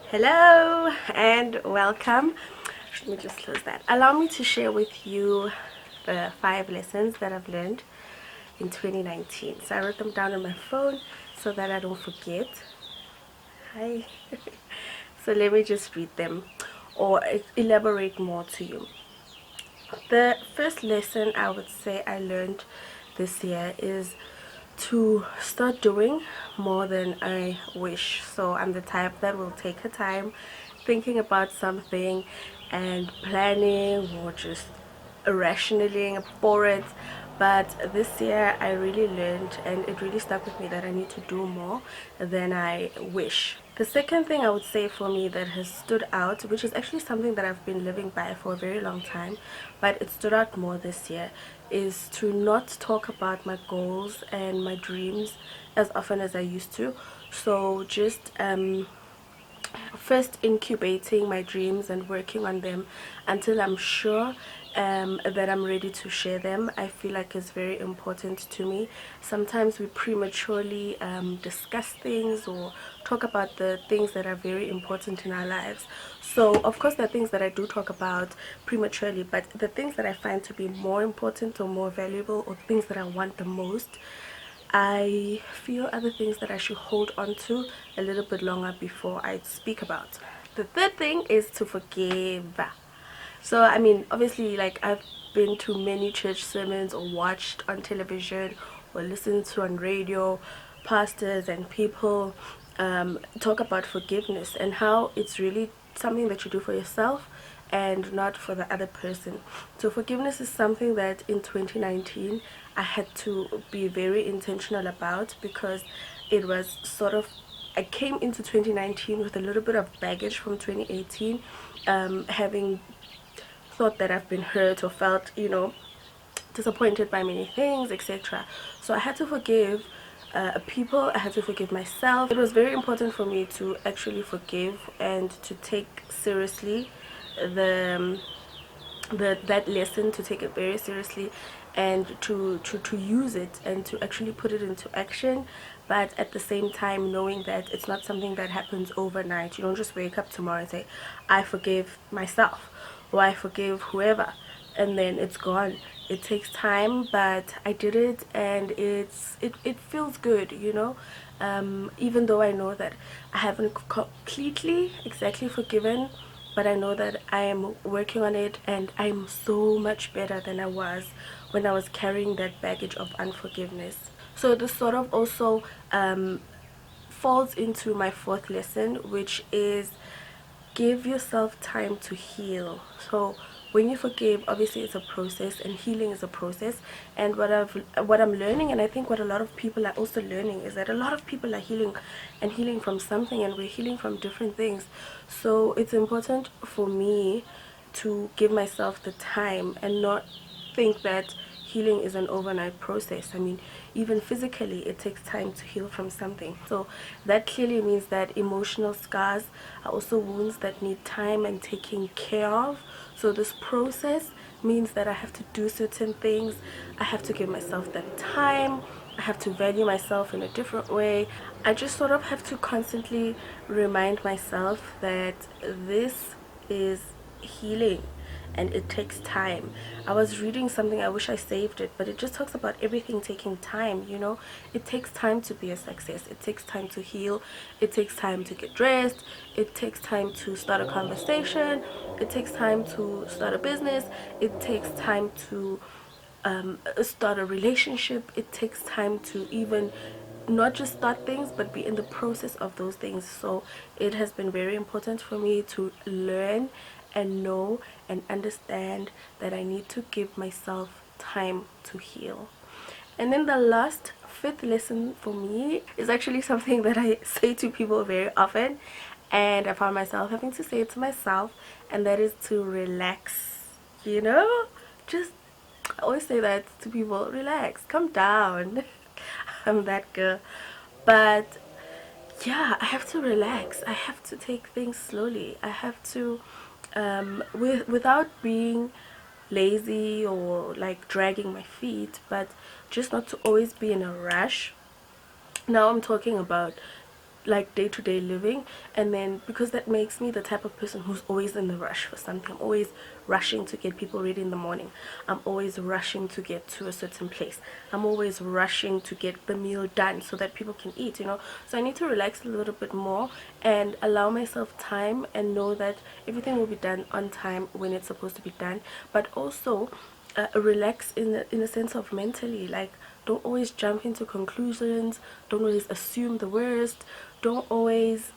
Hello and welcome. Let me just close that. Allow me to share with you the 5 lessons that I've learned in 2019. So I wrote them down on my phone so that I don't forget. Hi. So let me just read them or elaborate more to you. The first lesson I would say I learned this year is to start doing more than I wish. So I'm the type that will take her time thinking about something and planning or just rationaling for it. But this year I really learned, and it really stuck with me, that I need to do more than I wish. The second thing I would say for me that has stood out, which is actually something that I've been living by for a very long time, but it stood out more this year, is to not talk about my goals and my dreams as often as I used to. So just first incubating my dreams and working on them until I'm sure that I'm ready to share them. I feel like it's very important to me. Sometimes we prematurely discuss things or talk about the things that are very important in our lives. So of course there are things that I do talk about prematurely, but the things that I find to be more important or more valuable, or things that I want the most, I feel other things that I should hold on to a little bit longer before I speak about. The third thing is to forgive. So I mean, obviously, like, I've been to many church sermons or watched on television or listened to on radio pastors and people talk about forgiveness and how it's really something that you do for yourself and not for the other person. So forgiveness is something that in 2019 I had to be very intentional about, because it was sort of, I came into 2019 with a little bit of baggage from 2018, having thought that I've been hurt or felt, disappointed by many things, etc. So I had to forgive people, I had to forgive myself. It was very important for me to actually forgive and to take seriously the that lesson, to take it very seriously, and to use it and to actually put it into action. But at the same time, knowing that it's not something that happens overnight. You don't just wake up tomorrow and say, I forgive myself, or I forgive whoever, and then it's gone. It takes time, but I did it, and it feels good, even though I know that I haven't completely exactly forgiven, but I know that I am working on it, and I'm so much better than I was when I was carrying that baggage of unforgiveness. So this sort of also falls into my fourth lesson, which is give yourself time to heal. So when you forgive, obviously it's a process, and healing is a process. And what I'm learning, and I think what a lot of people are also learning, is that a lot of people are healing from something, and we're healing from different things. So it's important for me to give myself the time and not think that healing is an overnight process. I mean, even physically, it takes time to heal from something. So that clearly means that emotional scars are also wounds that need time and taking care of. So this process means that I have to do certain things. I have to give myself that time. I have to value myself in a different way. I just sort of have to constantly remind myself that this is healing and it takes time. I was reading something, I wish I saved it, but it just talks about everything taking time. It takes time to be a success. It takes time to heal. It takes time to get dressed. It takes time to start a conversation. It takes time to start a business. It takes time to start a relationship. It takes time to even not just start things, but be in the process of those things. So it has been very important for me to learn and know and understand that I need to give myself time to heal. And then the last, fifth lesson for me is actually something that I say to people very often, and I found myself having to say it to myself, and that is to relax. Just, I always say that to people, relax, calm down. I'm that girl. But yeah, I have to relax. I have to take things slowly. I have to, without being lazy or like dragging my feet, but just not to always be in a rush. Now I'm talking about like day-to-day living. And then because that makes me the type of person who's always in the rush for something. I'm always rushing to get people ready in the morning. I'm always rushing to get to a certain place. I'm always rushing to get the meal done so that people can eat, you know. So I need to relax a little bit more and allow myself time and know that everything will be done on time when it's supposed to be done. But also relax in a sense of mentally, like don't always jump into conclusions, don't always assume the worst, don't always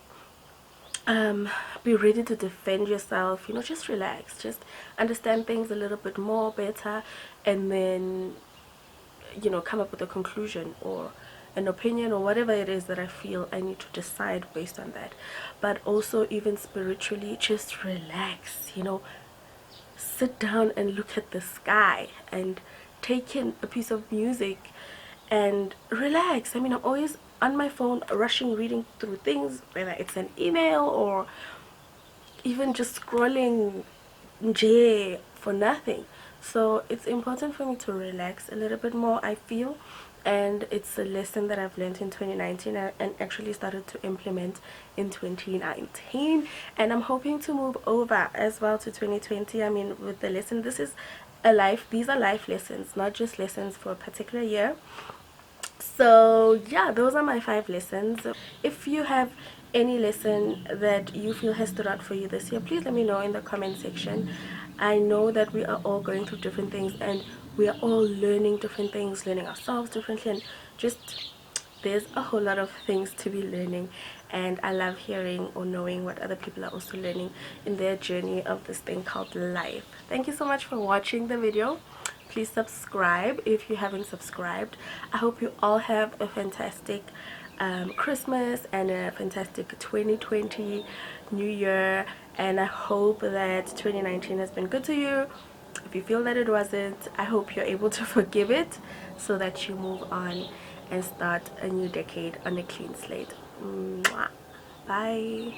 be ready to defend yourself, you know. Just relax, just understand things a little bit more better, and then, you know, come up with a conclusion or an opinion or whatever it is that I feel I need to decide based on that. But also, even spiritually, just relax, you know. Sit down and look at the sky and take in a piece of music and relax. I mean, I'm always on my phone rushing, reading through things, whether it's an email or even just scrolling for nothing. So it's important for me to relax a little bit more, I feel. And it's a lesson that I've learned in 2019 and actually started to implement in 2019, and I'm hoping to move over as well to 2020. I mean, with the lesson, these are life lessons, not just lessons for a particular year. So yeah, those are my 5 lessons. If you have any lesson that you feel has stood out for you this year, please let me know in the comment section. I know that we are all going through different things, and we are all learning different things, learning ourselves differently, and just there's a whole lot of things to be learning. And I love hearing or knowing what other people are also learning in their journey of this thing called life. Thank you so much for watching the video. Please subscribe if you haven't subscribed. I hope you all have a fantastic Christmas and a fantastic 2020 New Year, and I hope that 2019 has been good to you. If you feel that it wasn't, I hope you're able to forgive it so that you move on and start a new decade on a clean slate. Mwah. Bye.